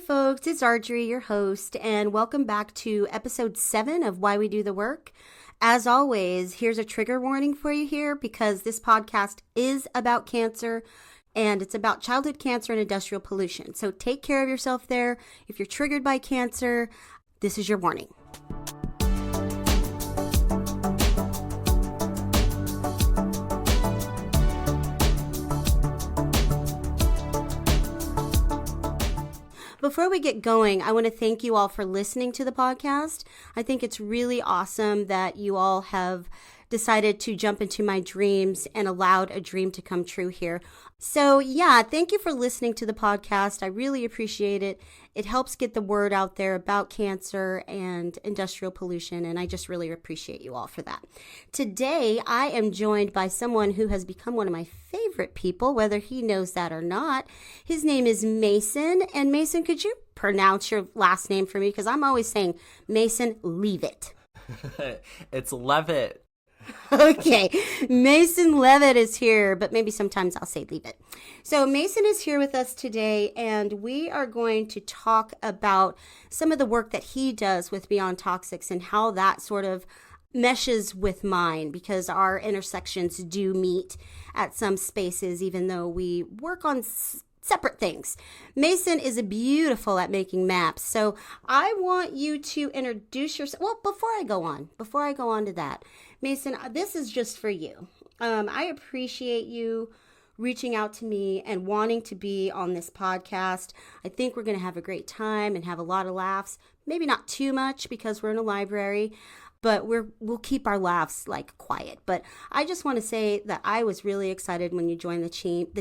folks, it's Arjorie, your host, and welcome back to episode 7 of Why We Do the Work. As always, here's a trigger warning for you here because this podcast is about cancer and it's about childhood cancer and industrial pollution. So take care of yourself there. If you're triggered by cancer, this is your warning. Before we get going, I want to thank you all for listening to the podcast. I think it's really awesome that you all have decided to jump into my dreams and allowed a dream to come true here. So yeah, thank you for listening to the podcast. I really appreciate it. It helps get the word out there about cancer and industrial pollution, and I just really appreciate you all for that. Today, I am joined by someone who has become one of my favorite people, whether he knows that or not. His name is Mason, and Mason, could you pronounce your last name for me? Because I'm always saying Mason Leavitt. It's Leavitt. Okay, Mason Leavitt is here, but maybe sometimes I'll say Leavitt. So Mason is here with us today, and we are going to talk about some of the work that he does with Beyond Toxics and how that sort of meshes with mine, because our intersections do meet at some spaces, even though we work on separate things. Mason is beautiful at making maps. So I want you to introduce yourself. Well, before I go on to that, Mason, this is just for you. I appreciate you reaching out to me and wanting to be on this podcast. I think we're going to have a great time and have a lot of laughs. Maybe not too much because we're in a library, but we'll keep our laughs like quiet. But I just want to say that I was really excited when you joined the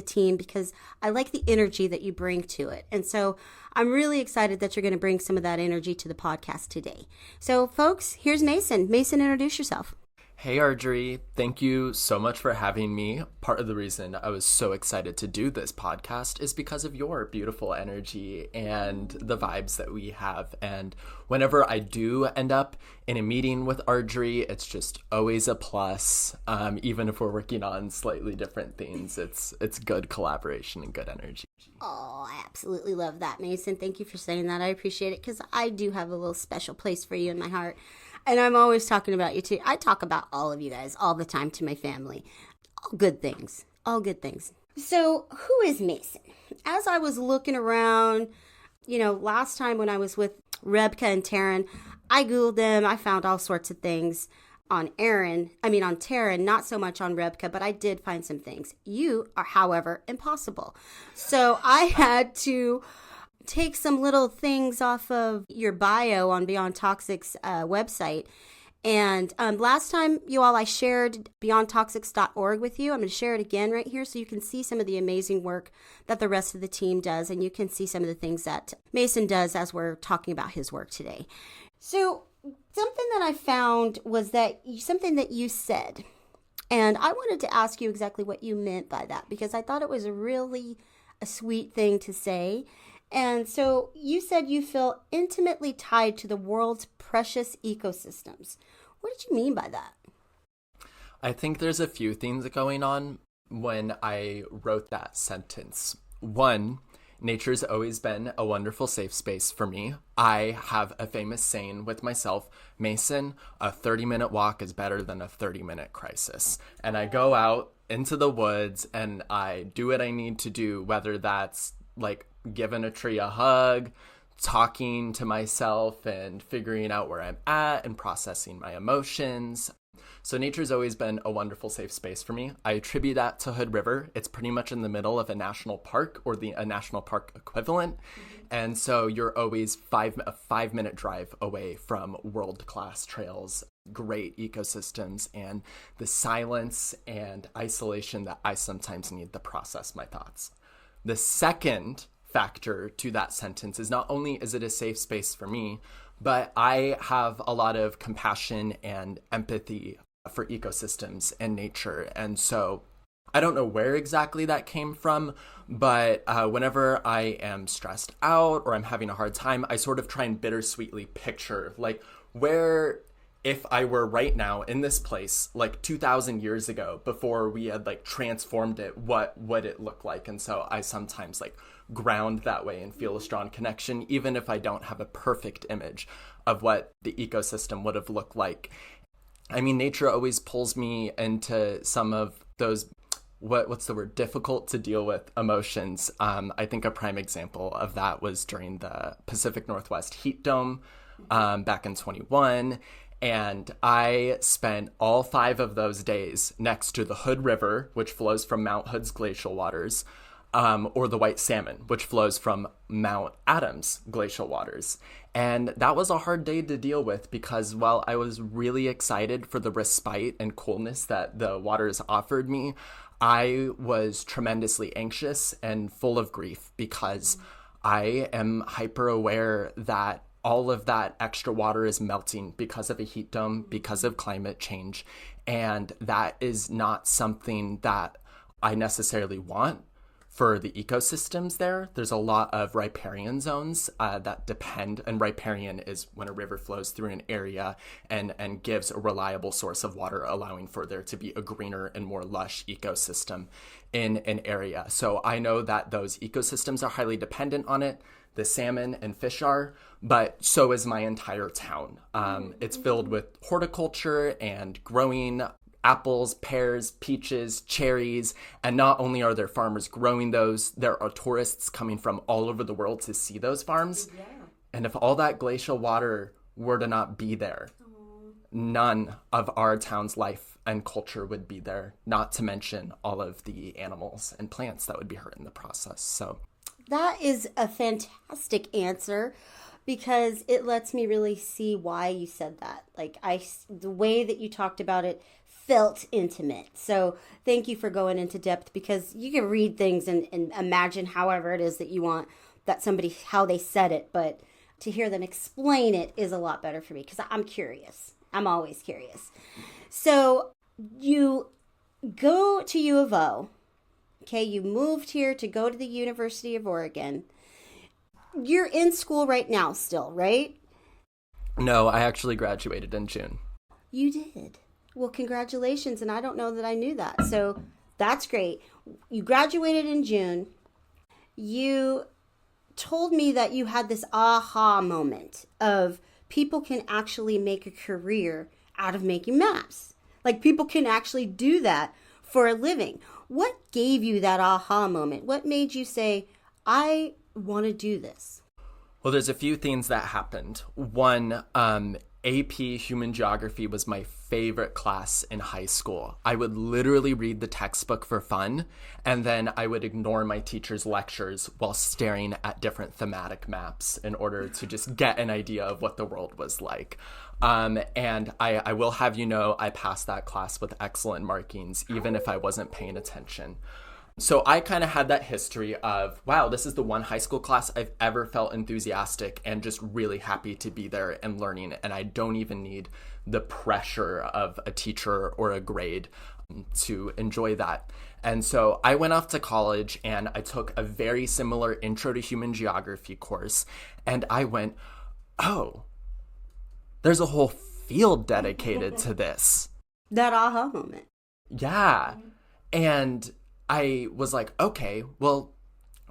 team because I like the energy that you bring to it. And so I'm really excited that you're going to bring some of that energy to the podcast today. So folks, here's Mason. Mason, introduce yourself. Hey, Arjorie. Thank you so much for having me. Part of the reason I was so excited to do this podcast is because of your beautiful energy and the vibes that we have. And whenever I do end up in a meeting with Arjorie, it's just always a plus. Even if we're working on slightly different things, it's good collaboration and good energy. Oh, I absolutely love that, Mason. Thank you for saying that. I appreciate it because I do have a little special place for you in my heart. And I'm always talking about you too. I talk about all of you guys all the time to my family. All good things. All good things. So who is Mason? As I was looking around, last time when I was with Rebecca and Taryn, I Googled them. I found all sorts of things on Taryn, not so much on Rebecca, but I did find some things. You are, however, impossible. So I had to take some little things off of your bio on Beyond Toxics website. And last time, I shared beyondtoxics.org with you. I'm going to share it again right here so you can see some of the amazing work that the rest of the team does. And you can see some of the things that Mason does as we're talking about his work today. So something that I found was something that you said. And I wanted to ask you exactly what you meant by that, because I thought it was a sweet thing to say. And so you said you feel intimately tied to the world's precious ecosystems. What did you mean by that? I think there's a few things going on when I wrote that sentence. One, nature's always been a wonderful safe space for me. I have a famous saying with myself, Mason, a 30-minute walk is better than a 30-minute crisis. And I go out into the woods and I do what I need to do, whether that's like giving a tree a hug, talking to myself and figuring out where I'm at and processing my emotions. So nature's always been a wonderful safe space for me. I attribute that to Hood River. It's pretty much in the middle of a national park or a national park equivalent. And so you're always a 5-minute drive away from world-class trails, great ecosystems, and the silence and isolation that I sometimes need to process my thoughts. The second factor to that sentence is not only is it a safe space for me, but I have a lot of compassion and empathy for ecosystems and nature. And so I don't know where exactly that came from, but whenever I am stressed out or I'm having a hard time, I sort of try and bittersweetly picture like where if I were right now in this place, like 2,000 years ago, before we had like transformed it, what would it look like? And so I sometimes like ground that way and feel a strong connection, even if I don't have a perfect image of what the ecosystem would have looked like. I mean, nature always pulls me into some of those, what's the word, difficult to deal with emotions. I think a prime example of that was during the Pacific Northwest heat dome back in 21. And I spent all 5 of those days next to the Hood River, which flows from Mount Hood's glacial waters, or the White Salmon, which flows from Mount Adams glacial waters. And that was a hard day to deal with because while I was really excited for the respite and coolness that the waters offered me, I was tremendously anxious and full of grief because I am hyper aware that all of that extra water is melting because of a heat dome, because of climate change. And that is not something that I necessarily want for the ecosystems there. There's a lot of riparian zones that depend, and riparian is when a river flows through an area and gives a reliable source of water, allowing for there to be a greener and more lush ecosystem in an area. So I know that those ecosystems are highly dependent on it. The salmon and fish are, but so is my entire town. It's filled with horticulture and growing apples, pears, peaches, cherries, and not only are there farmers growing those, there are tourists coming from all over the world to see those farms. Yeah. And if all that glacial water were to not be there, none of our town's life and culture would be there, not to mention all of the animals and plants that would be hurt in the process. So that is a fantastic answer because it lets me really see why you said that. Like the way that you talked about it felt intimate. So thank you for going into depth because you can read things and imagine however it is that you want that somebody, how they said it. But to hear them explain it is a lot better for me because I'm curious. I'm always curious. So you go to U of O. Okay, you moved here to go to the University of Oregon. You're in school right now still, right? No, I actually graduated in June. You did? Well, congratulations, and I don't know that I knew that. So that's great. You graduated in June. You told me that you had this aha moment of people can actually make a career out of making maps. Like people can actually do that for a living. What gave you that aha moment? What made you say, I want to do this? Well, there's a few things that happened. One, AP Human Geography was my favorite class in high school. I would literally read the textbook for fun, and then I would ignore my teacher's lectures while staring at different thematic maps in order to just get an idea of what the world was like. And I will have you know, I passed that class with excellent markings, even if I wasn't paying attention. So I kind of had that history of, wow, this is the one high school class I've ever felt enthusiastic and just really happy to be there and learning. And I don't even need the pressure of a teacher or a grade to enjoy that. And so I went off to college and I took a very similar Intro to Human Geography course. And I went, oh, there's a whole field dedicated to this. That aha moment. Yeah. And I was like, okay, well,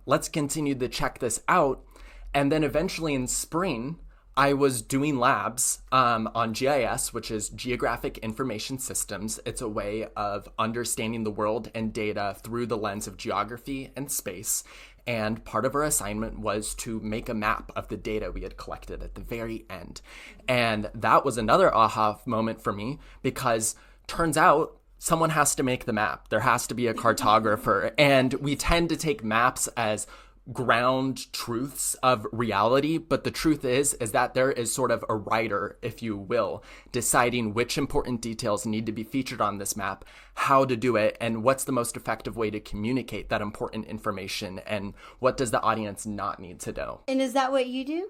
let's continue to check this out. And then eventually in spring, I was doing labs on GIS, which is Geographic Information Systems. It's a way of understanding the world and data through the lens of geography and space. And part of our assignment was to make a map of the data we had collected at the very end. And that was another aha moment for me because turns out someone has to make the map. There has to be a cartographer. And we tend to take maps as ground truths of reality. But the truth is that there is sort of a writer, if you will, deciding which important details need to be featured on this map, how to do it, and what's the most effective way to communicate that important information, and what does the audience not need to know. And is that what you do?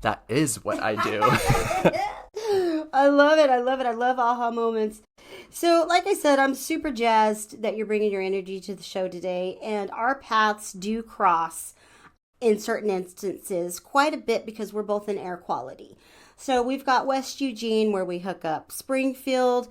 That is what I do. I love it. I love it. I love aha moments. So, like I said, I'm super jazzed that you're bringing your energy to the show today. And our paths do cross in certain instances quite a bit because we're both in air quality. So we've got West Eugene where we hook up Springfield,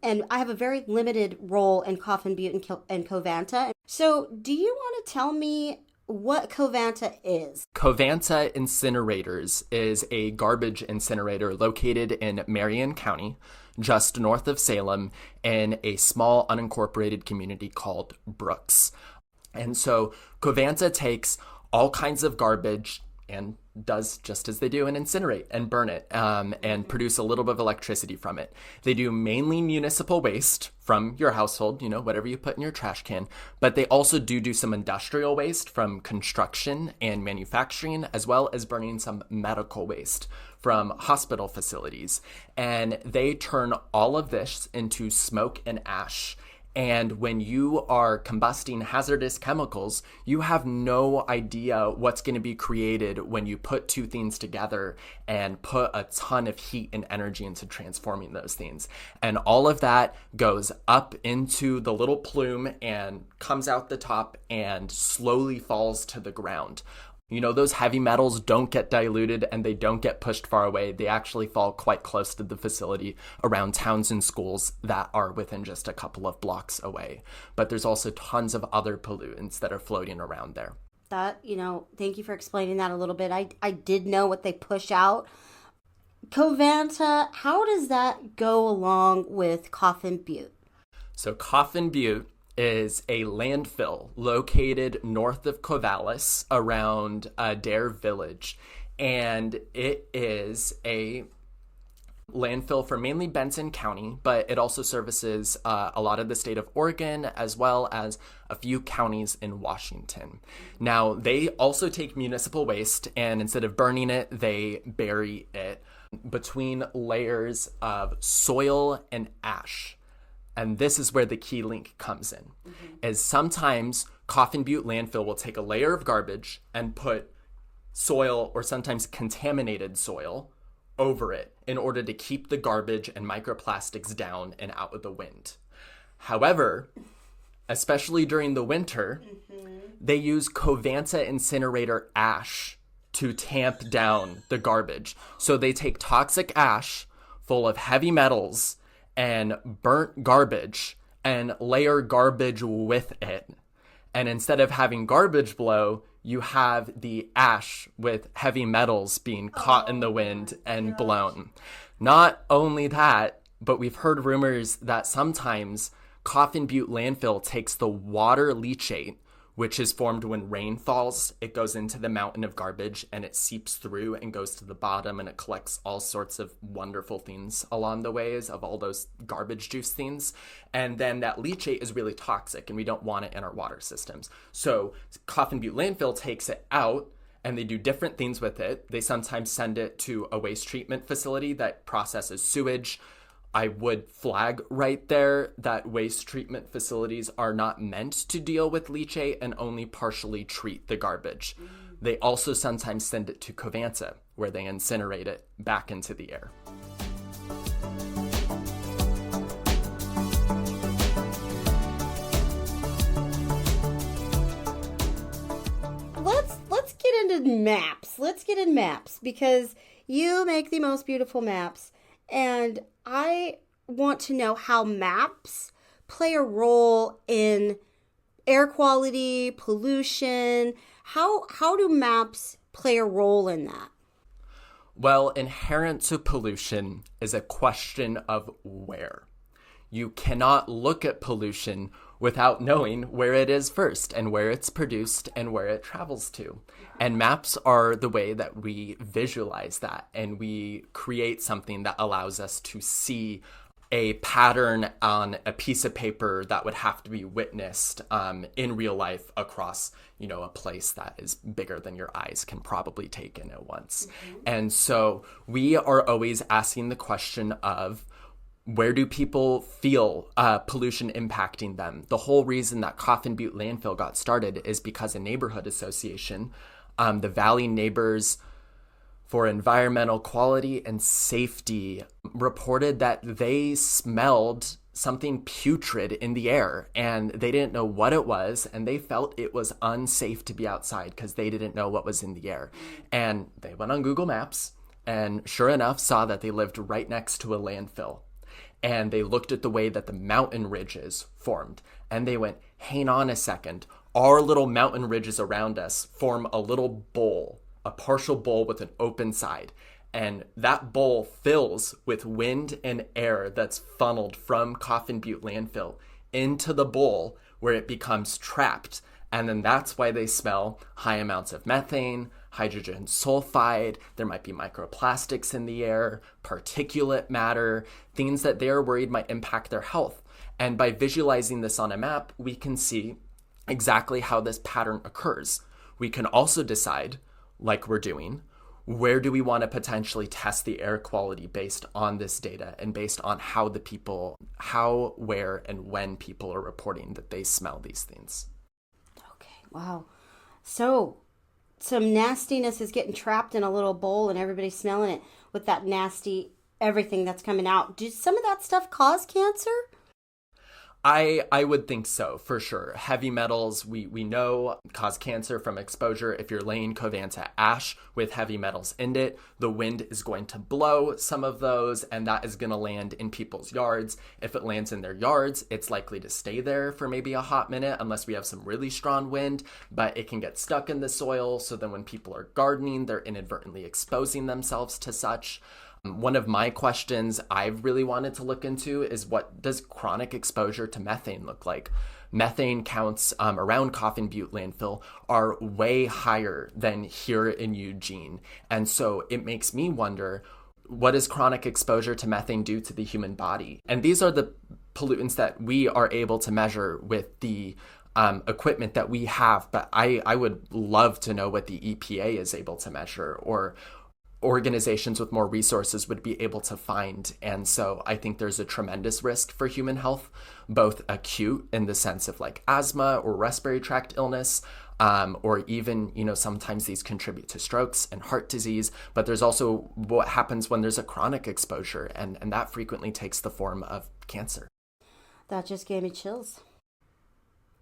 and I have a very limited role in Coffin Butte and Covanta. So do you want to tell me what Covanta is? Covanta Incinerators is a garbage incinerator located in Marion County, just north of Salem, in a small unincorporated community called Brooks. And so Covanta takes all kinds of garbage and does just as they do and incinerate and burn it and produce a little bit of electricity from it. They do mainly municipal waste from your household, whatever you put in your trash can, but they also do some industrial waste from construction and manufacturing, as well as burning some medical waste from hospital facilities. And they turn all of this into smoke and ash. And when you are combusting hazardous chemicals, you have no idea what's going to be created when you put two things together and put a ton of heat and energy into transforming those things. And all of that goes up into the little plume and comes out the top and slowly falls to the ground. Those heavy metals don't get diluted and they don't get pushed far away. They actually fall quite close to the facility around towns and schools that are within just a couple of blocks away. But there's also tons of other pollutants that are floating around there. Thank you for explaining that a little bit. I did know what they push out. Covanta, how does that go along with Coffin Butte? So Coffin Butte is a landfill located north of Corvallis around Dare Village. And it is a landfill for mainly Benson County, but it also services a lot of the state of Oregon, as well as a few counties in Washington. Now, they also take municipal waste, and instead of burning it, they bury it between layers of soil and ash. And this is where the key link comes in, is sometimes Coffin Butte landfill will take a layer of garbage and put soil, or sometimes contaminated soil, over it in order to keep the garbage and microplastics down and out of the wind. However, especially during the winter, they use Covanta incinerator ash to tamp down the garbage. So they take toxic ash full of heavy metals and burnt garbage and layer garbage with it. And instead of having garbage blow, you have the ash with heavy metals being caught in the wind and blown. Not only that, but we've heard rumors that sometimes Coffin Butte landfill takes the water leachate, which is formed when rain falls. It goes into the mountain of garbage and it seeps through and goes to the bottom, and it collects all sorts of wonderful things along the ways of all those garbage juice things. And then that leachate is really toxic and we don't want it in our water systems. So Coffin Butte landfill takes it out and they do different things with it. They sometimes send it to a waste treatment facility that processes sewage. I would flag right there that waste treatment facilities are not meant to deal with leachate and only partially treat the garbage. They also sometimes send it to Covanta, where they incinerate it back into the air. Let's get into maps. Let's get in maps because you make the most beautiful maps. And I want to know how maps play a role in air quality, pollution. How do maps play a role in that? Well, inherent to pollution is a question of where. You cannot look at pollution without knowing where it is first and where it's produced and where it travels to. And maps are the way that we visualize that, and we create something that allows us to see a pattern on a piece of paper that would have to be witnessed in real life across, a place that is bigger than your eyes can probably take in at once. And so we are always asking the question of, where do people feel pollution impacting them? The whole reason that Coffin Butte landfill got started is because a neighborhood association, the Valley Neighbors for Environmental Quality and Safety, reported that they smelled something putrid in the air and they didn't know what it was, and they felt it was unsafe to be outside because they didn't know what was in the air. And they went on Google Maps and sure enough saw that they lived right next to a landfill. And they looked at the way that the mountain ridges formed, and they went, hang on a second, our little mountain ridges around us form a little bowl, a partial bowl with an open side. And that bowl fills with wind and air that's funneled from Coffin Butte landfill into the bowl where it becomes trapped. And then that's why they smell high amounts of methane, hydrogen sulfide, there might be microplastics in the air, particulate matter, things that they're worried might impact their health. And by visualizing this on a map, we can see exactly how this pattern occurs. We can also decide, like we're doing, where do we want to potentially test the air quality based on this data and based on how, where, and when people are reporting that they smell these things. Okay, wow. So some nastiness is getting trapped in a little bowl and everybody's smelling it with that nasty everything that's coming out. Does some of that stuff cause cancer? I would think so, for sure. Heavy metals, we know, cause cancer from exposure. If you're laying Covanta ash with heavy metals in it, the wind is going to blow some of those, and that is going to land in people's yards. If it lands in their yards, it's likely to stay there for maybe a hot minute, unless we have some really strong wind, but it can get stuck in the soil, so then when people are gardening, they're inadvertently exposing themselves to such. One of my questions I've really wanted to look into is, what does chronic exposure to methane look like? Methane counts around Coffin Butte landfill are way higher than here in Eugene. And so it makes me wonder, what does chronic exposure to methane do to the human body? And these are the pollutants that we are able to measure with the equipment that we have. But I would love to know what the EPA is able to measure, or organizations with more resources would be able to find. And so I think there's a tremendous risk for human health, both acute in the sense of like asthma or respiratory tract illness, or even, sometimes these contribute to strokes and heart disease. But there's also what happens when there's a chronic exposure, and that frequently takes the form of cancer. That just gave me chills.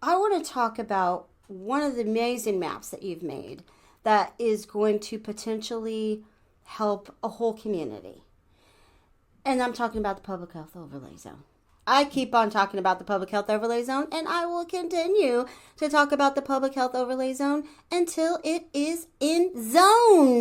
I want to talk about one of the amazing maps that you've made that is going to potentially help a whole community. And I'm talking about the Public Health Overlay Zone. I keep on talking about the Public Health Overlay Zone, and I will continue to talk about the Public Health Overlay Zone until it is in zone.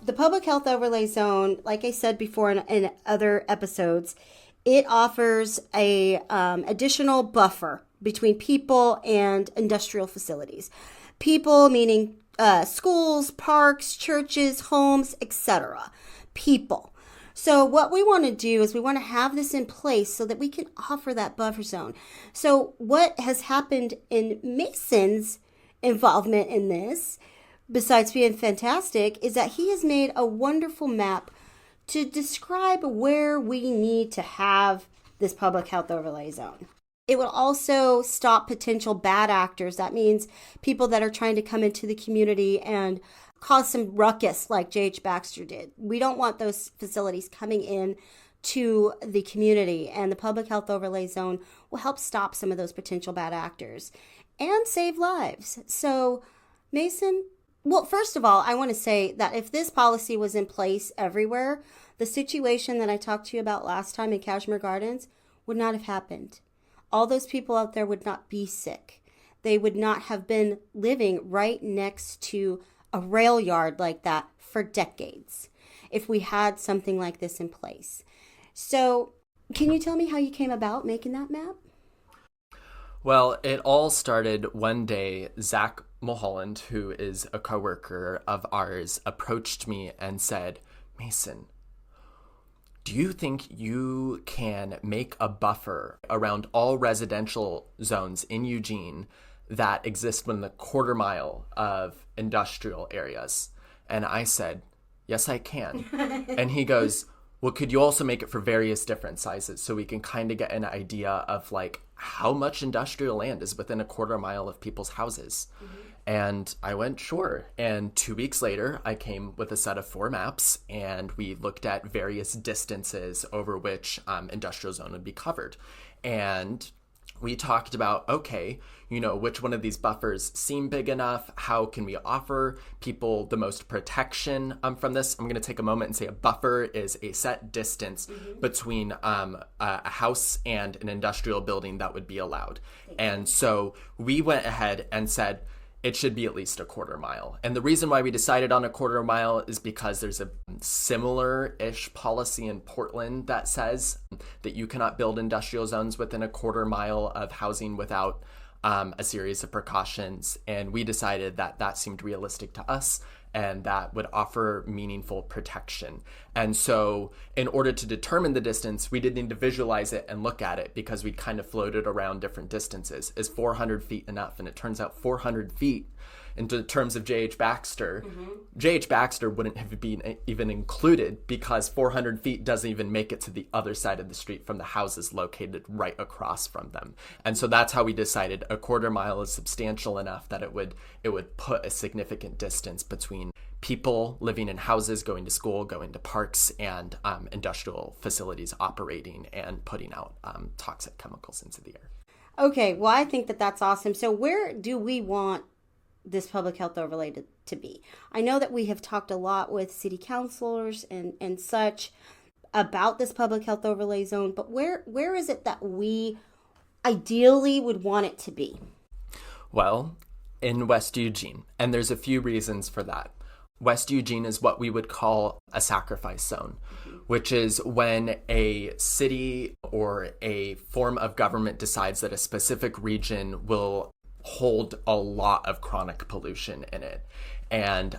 The Public Health Overlay Zone, like I said before in other episodes, it offers a additional buffer between people and industrial facilities. People meaning schools, parks, churches, homes, etc. People. So what we want to do is we want to have this in place so that we can offer that buffer zone. So what has happened in Mason's involvement in this, besides being fantastic, is that he has made a wonderful map to describe where we need to have this public health overlay zone. It will also stop potential bad actors. That means people that are trying to come into the community and cause some ruckus like J.H. Baxter did. We don't want those facilities coming in to the community, and the public health overlay zone will help stop some of those potential bad actors and save lives. So, Mason, well, first of all, I want to say that if this policy was in place everywhere, the situation that I talked to you about last time in Kashmir Gardens would not have happened. All those people out there would not be sick. They would not have been living right next to a rail yard like that for decades if we had something like this in place. So, can you tell me how you came about making that map? Well, it all started one day. Zach Mulholland, who is a coworker of ours, approached me and said, Mason, do you think you can make a buffer around all residential zones in Eugene that exist within the quarter mile of industrial areas? And I said, yes, I can. And he goes, well, could you also make it for various different sizes so we can kind of get an idea of like how much industrial land is within a quarter mile of people's houses? Mm-hmm. And I went, sure. And 2 weeks later, I came with a set of 4 maps, and we looked at various distances over which industrial zone would be covered. And we talked about, okay, which one of these buffers seem big enough? How can we offer people the most protection from this? I'm going to take a moment and say a buffer is a set distance between a house and an industrial building that would be allowed. And so we went ahead and said, it should be at least a quarter mile. And the reason why we decided on a quarter mile is because there's a similar-ish policy in Portland that says that you cannot build industrial zones within a quarter mile of housing without a series of precautions. And we decided that that seemed realistic to us and that would offer meaningful protection. And so in order to determine the distance, we did need to visualize it and look at it because we'd kind of floated around different distances. Is 400 feet enough? And it turns out 400 feet in terms of J.H. Baxter, J.H. Baxter wouldn't have been even included because 400 feet doesn't even make it to the other side of the street from the houses located right across from them. And so that's how we decided a quarter mile is substantial enough that it would put a significant distance between people living in houses, going to school, going to parks, and industrial facilities operating and putting out toxic chemicals into the air. Okay, well, I think that that's awesome. So where do we want this public health overlay to be? I know that we have talked a lot with city councilors and such about this public health overlay zone, but where is it that we ideally would want it to be? Well, in West Eugene, and there's a few reasons for that. West Eugene is what we would call a sacrifice zone, which is when a city or a form of government decides that a specific region will hold a lot of chronic pollution in it. And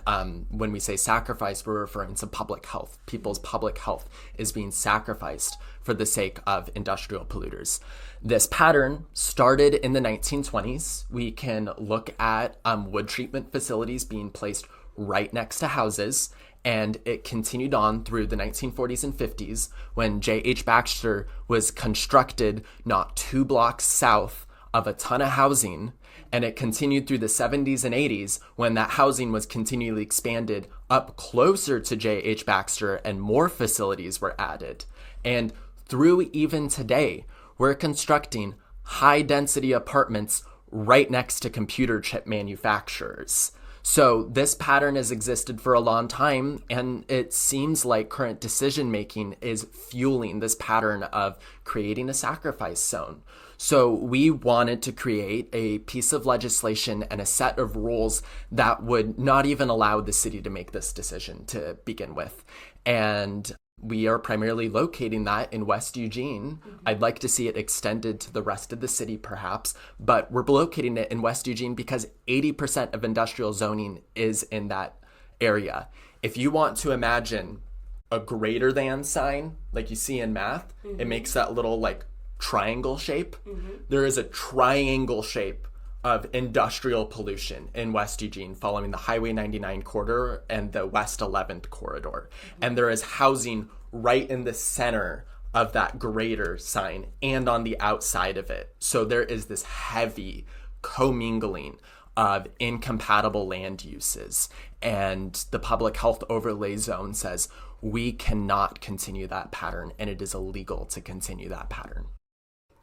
when we say sacrifice, we're referring to public health. People's public health is being sacrificed for the sake of industrial polluters. This pattern started in the 1920s. We can look at wood treatment facilities being placed right next to houses, and it continued on through the 1940s and 50s when J.H. Baxter was constructed not 2 blocks south of a ton of housing. And it continued through the 70s and 80s when that housing was continually expanded up closer to J.H. Baxter and more facilities were added. And through even today, we're constructing high-density apartments right next to computer chip manufacturers. So this pattern has existed for a long time, and it seems like current decision-making is fueling this pattern of creating a sacrifice zone. So we wanted to create a piece of legislation and a set of rules that would not even allow the city to make this decision to begin with. And we are primarily locating that in West Eugene. I'd like to see it extended to the rest of the city perhaps, but we're locating it in West Eugene because 80% of industrial zoning is in that area. If you want to imagine a greater than sign like you see in math, it makes that little triangle shape. There is a triangle shape of industrial pollution in West Eugene following the Highway 99 corridor and the West 11th corridor. And there is housing right in the center of that greater sign and on the outside of it. So there is this heavy commingling of incompatible land uses. And the public health overlay zone says we cannot continue that pattern, and it is illegal to continue that pattern.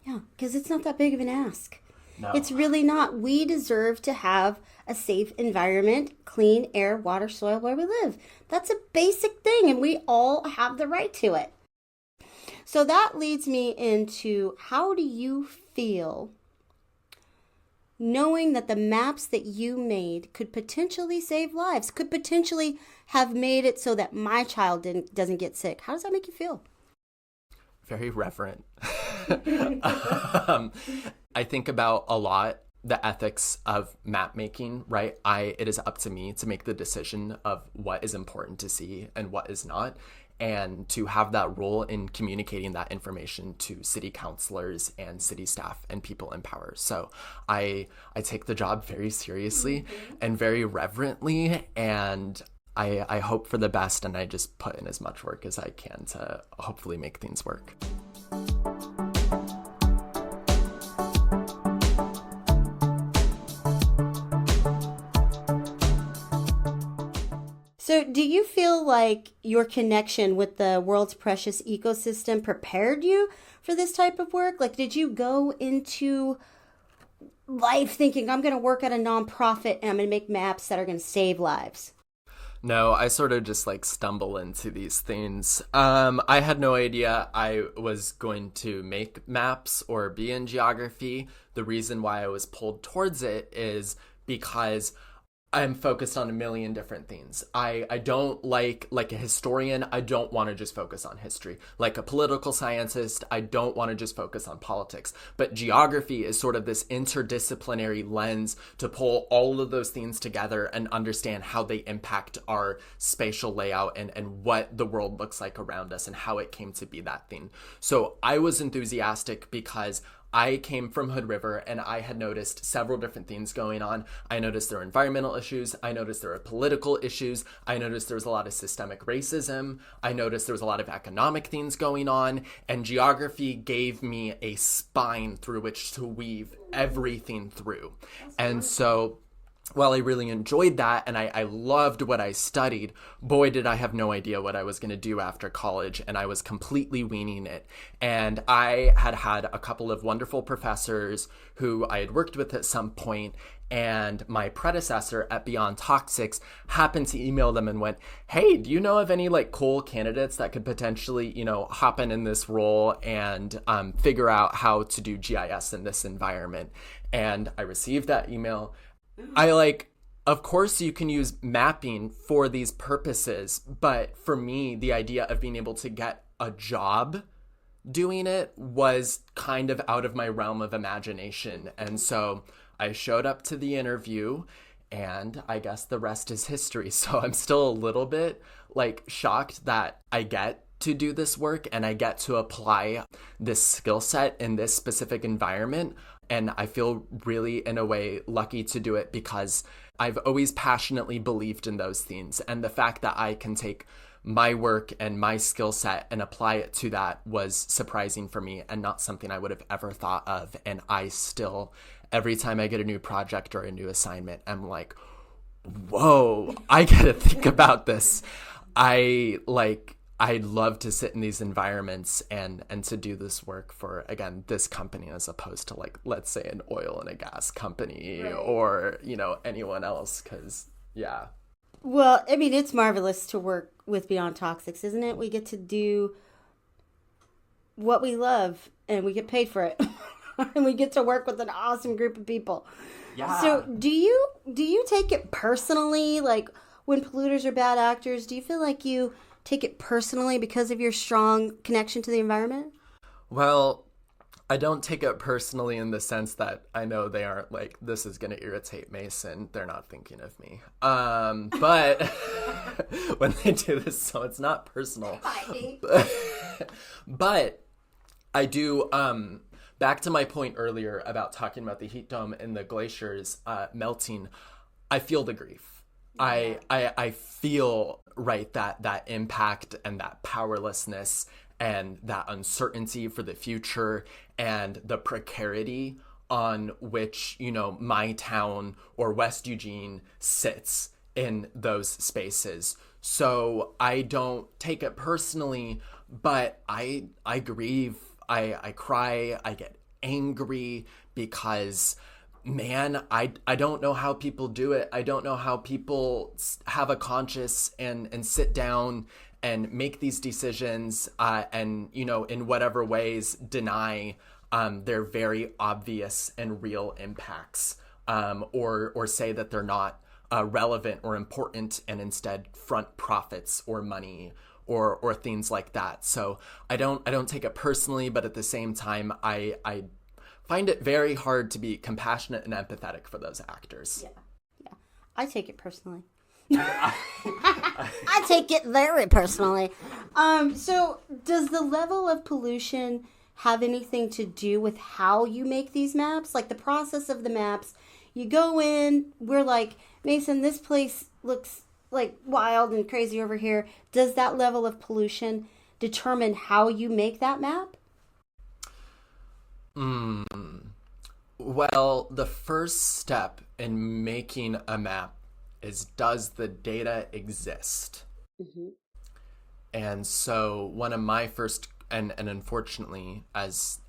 Yeah, because it's not that big of an ask. No. It's really not. We deserve to have a safe environment, clean air, water, soil where we live. That's a basic thing, and we all have the right to it. So that leads me into, how do you feel knowing that the maps that you made could potentially save lives, could potentially have made it so that my child doesn't get sick? How does that make you feel? Very reverent. I think about a lot the ethics of map making, right? It is up to me to make the decision of what is important to see and what is not, and to have that role in communicating that information to city councilors and city staff and people in power. So I take the job very seriously and very reverently, and I hope for the best, and I just put in as much work as I can to hopefully make things work. So, do you feel like your connection with the world's precious ecosystem prepared you for this type of work? Like, did you go into life thinking, I'm going to work at a nonprofit and I'm going to make maps that are going to save lives? No, I sort of just like stumble into these things. I had no idea I was going to make maps or be in geography. The reason why I was pulled towards it is because I'm focused on a million different things. I don't like a historian, I don't want to just focus on history. Like a political scientist, I don't want to just focus on politics. But geography is sort of this interdisciplinary lens to pull all of those things together and understand how they impact our spatial layout and what the world looks like around us and how it came to be that thing. So I was enthusiastic because I came from Hood River and I had noticed several different things going on. I noticed there were environmental issues. I noticed there were political issues. I noticed there was a lot of systemic racism. I noticed there was a lot of economic things going on. And geography gave me a spine through which to weave everything through. And so while I really enjoyed that and I loved what I studied, boy, did I have no idea what I was going to do after college, and I was completely winging it. And I had a couple of wonderful professors who I had worked with at some point, and my predecessor at Beyond Toxics happened to email them and went, hey, do you know of any like cool candidates that could potentially, hop in this role and figure out how to do GIS in this environment? And I received that email. Of course you can use mapping for these purposes, but for me, the idea of being able to get a job doing it was kind of out of my realm of imagination. And so I showed up to the interview, and I guess the rest is history. So I'm still a little bit shocked that I get to do this work and I get to apply this skill set in this specific environment. And I feel really, in a way, lucky to do it because I've always passionately believed in those things. And the fact that I can take my work and my skill set and apply it to that was surprising for me and not something I would have ever thought of. And I still, every time I get a new project or a new assignment, I'm like, whoa, I gotta think about this. I'd love to sit in these environments and to do this work for, again, this company as opposed to let's say an oil and a gas company, right, or, anyone else. Cause yeah. Well, I mean, it's marvelous to work with Beyond Toxics, isn't it? We get to do what we love and we get paid for it. And we get to work with an awesome group of people. Yeah. So do you take it personally? Like when polluters are bad actors, do you feel like you take it personally because of your strong connection to the environment? Well, I don't take it personally in the sense that I know they aren't this is going to irritate Mason. They're not thinking of me. But when they do this, so it's not personal. But I do, back to my point earlier about talking about the heat dome and the glaciers melting, I feel the grief. Yeah. I feel, right, that impact and that powerlessness and that uncertainty for the future and the precarity on which, my town or West Eugene sits in those spaces. So I don't take it personally, but I grieve, I cry, I get angry because, man, I don't know how people do it. I don't know how people have a conscience and sit down and make these decisions and, in whatever ways deny their very obvious and real impacts or say that they're not relevant or important and instead front profits or money or things like that. So I don't take it personally, but at the same time, I find it very hard to be compassionate and empathetic for those actors. Yeah. I take it personally. I take it very personally. So does the level of pollution have anything to do with how you make these maps? Like the process of the maps, you go in, we're like, Mason, this place looks like wild and crazy over here. Does that level of pollution determine how you make that map? Well, the first step in making a map is, does the data exist? Mm-hmm. And so one of my first, and unfortunately, as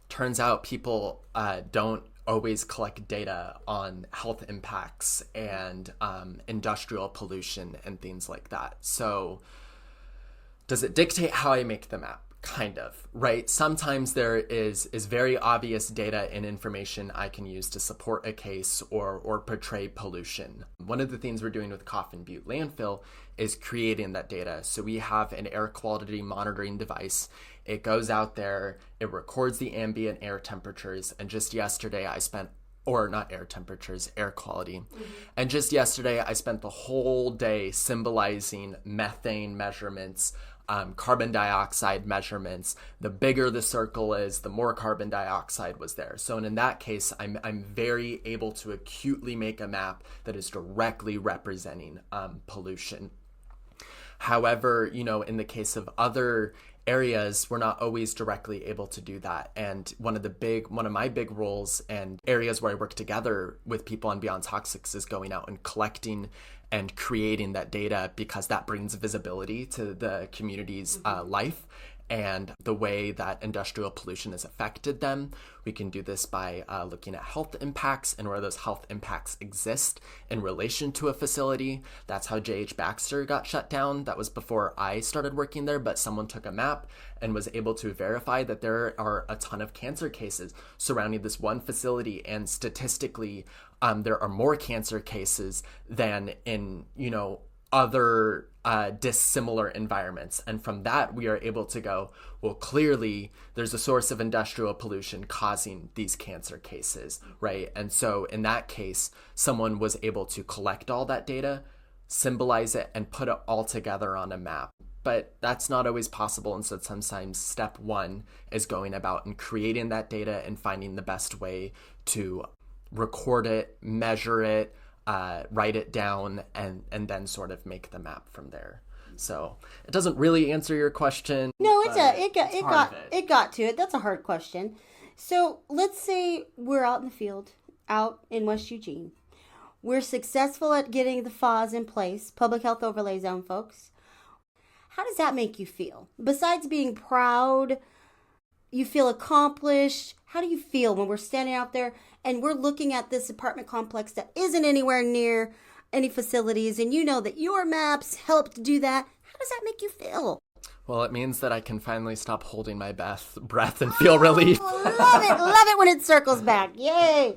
turns out, people don't always collect data on health impacts and industrial pollution and things like that. So does it dictate how I make the map? Kind of, right? Sometimes there is very obvious data and information I can use to support a case or portray pollution. One of the things we're doing with Coffin Butte landfill is creating that data. So we have an air quality monitoring device. It goes out there, it records the ambient air temperatures, and just yesterday I spent, or not air temperatures, air quality. Mm-hmm. And just yesterday I spent the whole day symbolizing methane measurements, carbon dioxide measurements. The bigger the circle is, the more carbon dioxide was there. So in that case, I'm very able to acutely make a map that is directly representing pollution. However, in the case of other areas, we're not always directly able to do that. And one of my big roles and areas where I work together with people on Beyond Toxics is going out and collecting and creating that data, because that brings visibility to the community's life and the way that industrial pollution has affected them. We can do this by looking at health impacts and where those health impacts exist in relation to a facility. That's how J.H. Baxter got shut down. That was before I started working there, but someone took a map and was able to verify that there are a ton of cancer cases surrounding this one facility, and statistically, there are more cancer cases than in, other dissimilar environments. And from that, we are able to go, well, clearly there's a source of industrial pollution causing these cancer cases, right? And so in that case, someone was able to collect all that data, symbolize it, and put it all together on a map. But that's not always possible. And so sometimes step one is going about and creating that data and finding the best way to record it, measure it, write it down, and then sort of make the map from there. So it doesn't really answer your question. No, it got to it. That's a hard question. So let's say we're out in the field, out in West Eugene. We're successful at getting the FOZ in place, Public Health Overlay Zone, folks. How does that make you feel? Besides being proud, you feel accomplished. How do you feel when we're standing out there and we're looking at this apartment complex that isn't anywhere near any facilities, and you know that your maps helped do that? How does that make you feel? Well, it means that I can finally stop holding my breath and feel relief. Love it when it circles back. Yay.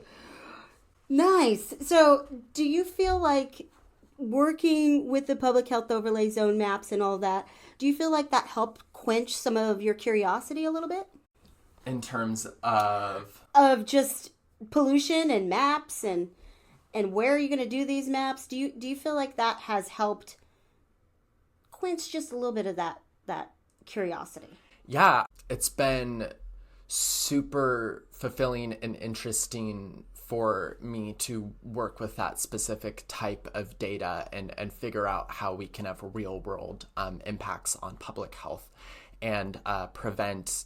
Nice. So do you feel like working with the Public Health Overlay Zone maps and all that, do you feel like that helped quench some of your curiosity a little bit? In terms of just pollution and maps and where are you going to do these maps? Do you feel like that has helped quench just a little bit of that curiosity? Yeah, it's been super fulfilling and interesting for me to work with that specific type of data and figure out how we can have real world impacts on public health and prevent,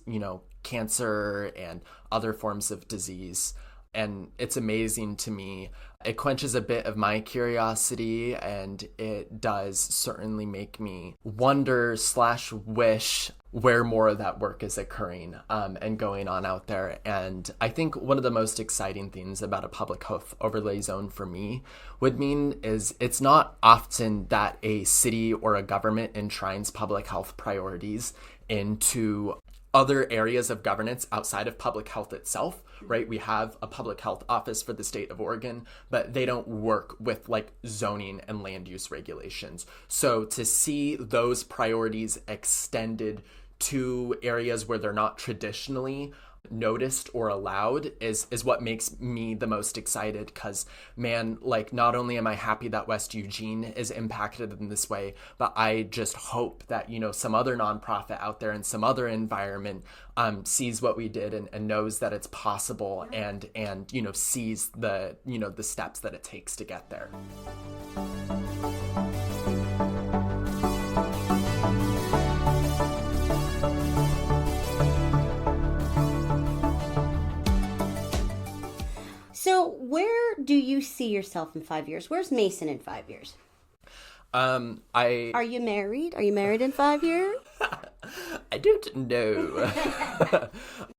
cancer and other forms of disease. And it's amazing to me. It quenches a bit of my curiosity, and it does certainly make me wonder/wish where more of that work is occurring and going on out there. And I think one of the most exciting things about a public health overlay zone for me would mean is it's not often that a city or a government enshrines public health priorities into other areas of governance outside of public health itself, right? We have a public health office for the state of Oregon, but they don't work with like zoning and land use regulations. So to see those priorities extended to areas where they're not traditionally noticed or allowed is what makes me the most excited, because man, like, not only am I happy that West Eugene is impacted in this way, but I just hope that some other nonprofit out there in some other environment sees what we did and knows that it's possible and sees the the steps that it takes to get there. So where do you see yourself in 5 years? Where's Mason in 5 years? Are you married? Are you married in 5 years? I don't know.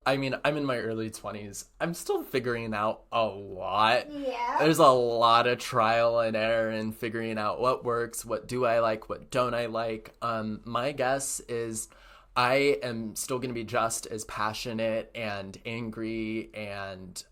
I mean, I'm in my early 20s. I'm still figuring out a lot. Yeah. There's a lot of trial and error in figuring out what works, what do I like, what don't I like. My guess is I am still going to be just as passionate and angry and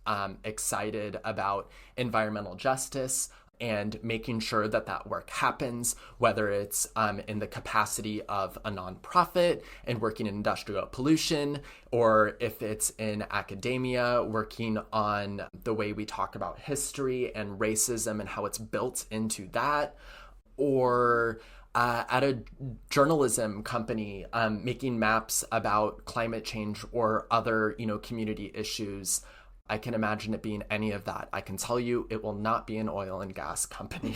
excited about environmental justice and making sure that that work happens, whether it's in the capacity of a nonprofit and working in industrial pollution, or if it's in academia, working on the way we talk about history and racism and how it's built into that, or at a journalism company, making maps about climate change or other, community issues. I can imagine it being any of that. I can tell you it will not be an oil and gas company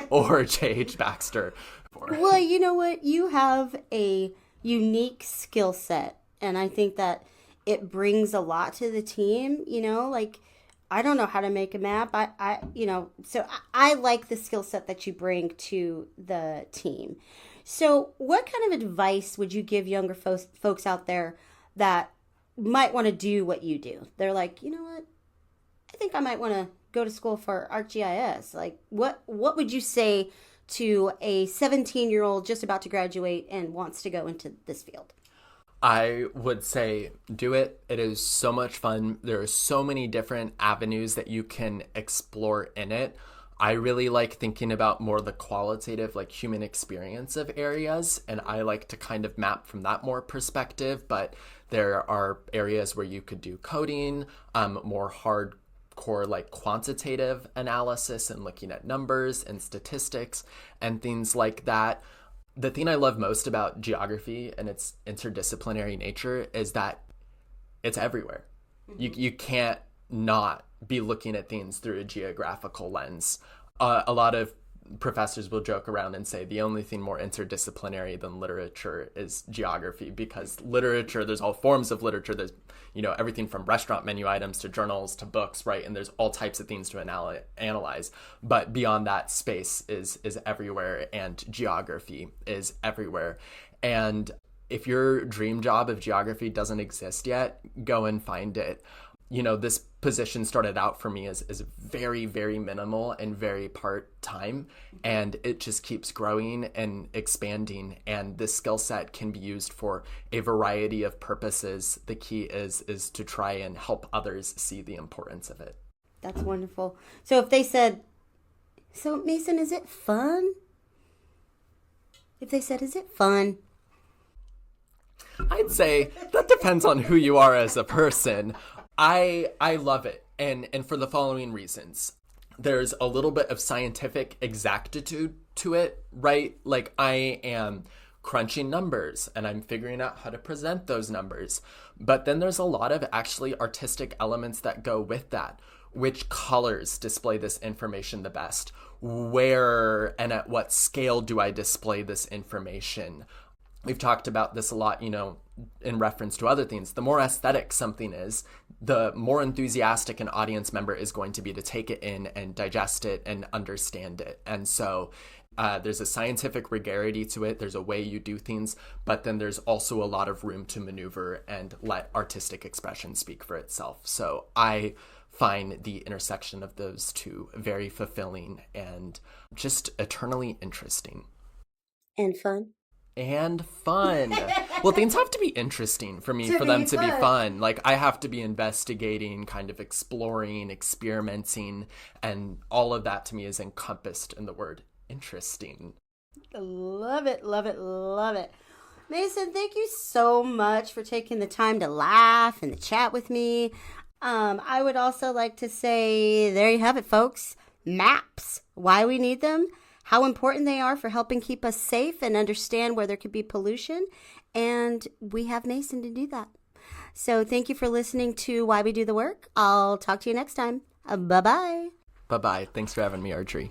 or J.H. Baxter. Well, you know what? You have a unique skill set, and I think that it brings a lot to the team, I don't know how to make a map. So I like the skill set that you bring to the team. So what kind of advice would you give younger folks out there that might want to do what you do? They're like, you know what? I think I might want to go to school for ArcGIS. Like, what would you say to a 17-year-old just about to graduate and wants to go into this field? I would say do it. It is so much fun. There are so many different avenues that you can explore in it. I really like thinking about more the qualitative, like human experience of areas, and I like to kind of map from that more perspective, but there are areas where you could do coding, more hardcore like quantitative analysis and looking at numbers and statistics and things like that. The thing I love most about geography and its interdisciplinary nature is that it's everywhere. Mm-hmm. You can't not be looking at things through a geographical lens. A lot of professors will joke around and say the only thing more interdisciplinary than literature is geography, because literature, there's all forms of literature. There's, everything from restaurant menu items to journals to books, right? And there's all types of things to analyze. But beyond that, space is everywhere, and geography is everywhere. And if your dream job of geography doesn't exist yet, go and find it. This position started out for me as very, very minimal and very part-time, and it just keeps growing and expanding, and this skill set can be used for a variety of purposes. The key is to try and help others see the importance of it. That's wonderful. So if they said, so Mason, is it fun? If they said, is it fun? I'd say that depends on who you are as a person. I love it, and for the following reasons. There's a little bit of scientific exactitude to it, right? Like, I am crunching numbers, and I'm figuring out how to present those numbers. But then there's a lot of actually artistic elements that go with that. Which colors display this information the best? Where and at what scale do I display this information? We've talked about this a lot, in reference to other things. The more aesthetic something is, the more enthusiastic an audience member is going to be to take it in and digest it and understand it. And so there's a scientific regularity to it. There's a way you do things, but then there's also a lot of room to maneuver and let artistic expression speak for itself. So I find the intersection of those two very fulfilling and just eternally interesting. And fun. And fun. Well, things have to be interesting for me, for them to be fun. Like, I have to be investigating, kind of exploring, experimenting, and all of that to me is encompassed in the word interesting. Love it, love it, love it. Mason, thank you so much for taking the time to laugh and to chat with me. I would also like to say, there you have it, folks. Maps. Why we need them, how important they are for helping keep us safe and understand where there could be pollution. And we have Mason to do that. So thank you for listening to Why We Do the Work. I'll talk to you next time. Bye-bye. Bye-bye. Thanks for having me, Arjorie.